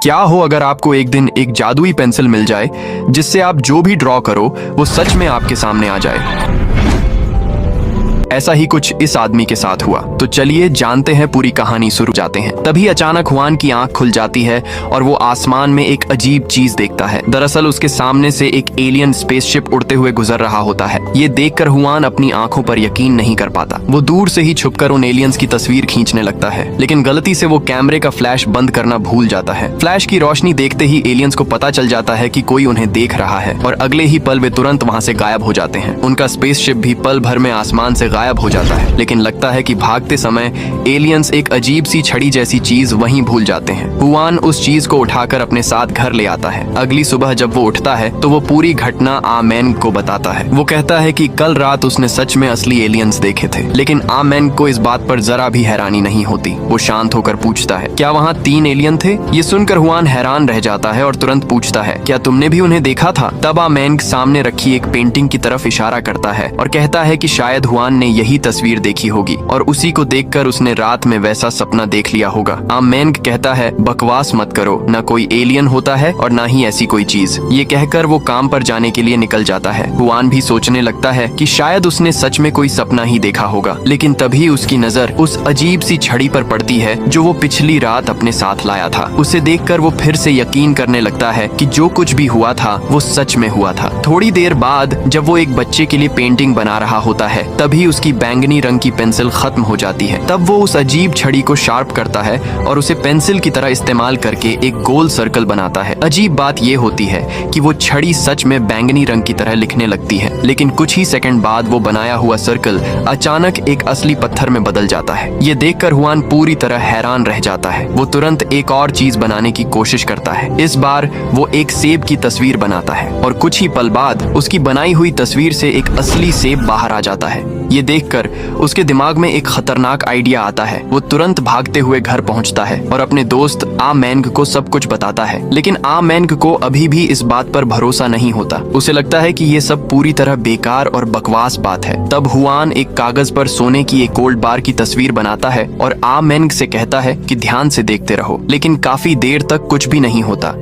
क्या हो अगर आपको एक दिन एक जादुई पेंसिल मिल जाए जिससे आप जो भी ड्रॉ करो वो सच में आपके सामने आ जाए। ऐसा ही कुछ इस आदमी के साथ हुआ। तो चलिए जानते हैं पूरी कहानी, शुरू जाते हैं। तभी अचानक हुआन की आंख खुल जाती है और वो आसमान में एक अजीब चीज देखता है। दरअसल उसके सामने से एक एलियन स्पेसशिप उड़ते हुए गुजर रहा होता है। ये देखकर हुआन अपनी आंखों पर यकीन नहीं कर पाता। वो दूर से ही छुपकर उन एलियंस की तस्वीर खींचने लगता है, लेकिन गलती से वो कैमरे का फ्लैश बंद करना भूल जाता है। फ्लैश की रोशनी देखते ही एलियंस को पता चल जाता है कि कोई उन्हें देख रहा है और अगले ही पल वे तुरंत वहां से गायब हो जाते हैं। उनका स्पेसशिप भी पल भर में आसमान से गायब हो जाता है। लेकिन लगता है कि भागते समय एलियंस एक अजीब सी छड़ी जैसी चीज वहीं भूल जाते हैं। हुआन उस चीज को उठाकर अपने साथ घर ले आता है। अगली सुबह जब वो उठता है तो वो पूरी घटना आमेन को बताता है। वो कहता है कि कल रात उसने सच में असली एलियंस देखे थे, लेकिन आमेन को इस बात पर जरा भी हैरानी नहीं होती। वो शांत होकर पूछता है, क्या वहाँ 3 एलियन थे? ये सुनकर हुआन हैरान रह जाता है और तुरंत पूछता है, क्या तुमने भी उन्हें देखा था? तब आमेन सामने रखी एक पेंटिंग की तरफ इशारा करता है और कहता है कि शायद हुआन ने यही तस्वीर देखी होगी और उसी को देखकर उसने रात में वैसा सपना देख लिया होगा। आमेन कहता है, बकवास मत करो, ना कोई एलियन होता है और ना ही ऐसी कोई चीज। ये कहकर वो काम पर जाने के लिए निकल जाता है। हुआन भी सोचने लगता है कि शायद उसने सच में कोई सपना ही देखा होगा, लेकिन तभी उसकी नजर उस अजीब सी छड़ी पर पड़ती है जो वो पिछली रात अपने साथ लाया था। उसे देखकर वो फिर से यकीन करने लगता है कि जो कुछ भी हुआ था वो सच में हुआ था। थोड़ी देर बाद जब वो एक बच्चे के लिए पेंटिंग बना रहा होता है, तभी उसकी बैंगनी रंग की पेंसिल खत्म हो जाती है। तब वो उस अजीब छड़ी को शार्प करता है और उसे पेंसिल की तरह इस्तेमाल करके एक गोल सर्कल बनाता है। अजीब बात ये होती है कि वो छड़ी सच में बैंगनी रंग की तरह लिखने लगती है, लेकिन कुछ ही सेकंड बाद वो बनाया हुआ सर्कल अचानक एक असली पत्थर में बदल जाता है। ये देखकर हुआन पूरी तरह हैरान रह जाता है। वो तुरंत एक और चीज बनाने की कोशिश करता है। इस बार वो एक सेब की तस्वीर बनाता है और कुछ ही पल बाद उसकी बनाई हुई तस्वीर से एक असली सेब बाहर आ जाता है। ये देखकर उसके दिमाग में एक खतरनाक आइडिया आता है। वो तुरंत भागते हुए घर पहुंचता है और अपने दोस्त आमेंग को सब कुछ बताता है, लेकिन आमेंग को अभी भी इस बात पर भरोसा नहीं होता। उसे लगता है कि ये सब पूरी तरह बेकार और बकवास बात है। तब हुआन एक कागज पर सोने की एक गोल्ड बार की तस्वीर बनाता है और आमेंग से कहता है कि ध्यान से देखते रहो, लेकिन काफी देर तक कुछ भी नहीं होता।